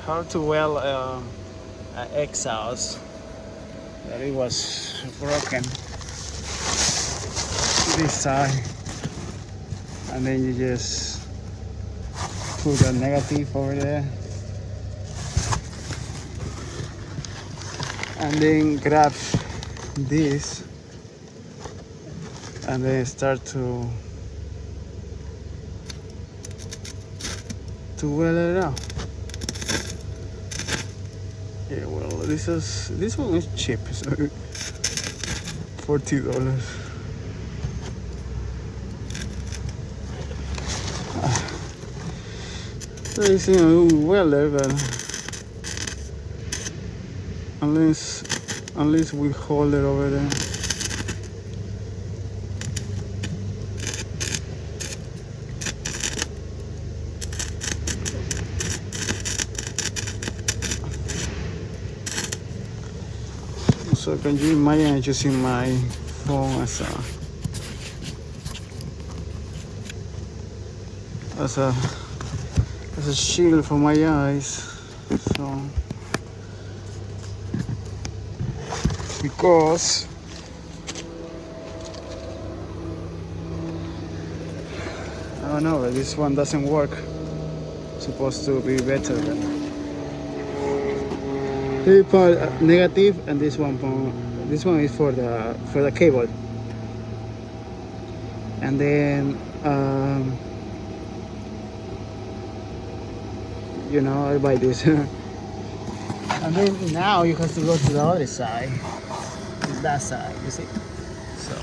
how to weld an exhaust that it was broken this side, and then you just put a negative over there, and then grab this and then start to weld it out. Yeah, well, this one is cheap, so $40. So it's welder, but unless we hold it over there. So can you imagine using my phone as a shield for my eyes? So because I don't know, this one doesn't work. It's supposed to be better than. Three part negative, and this one is for the cable, and then I buy this. And then now you have to go to the other side, that side, you see. So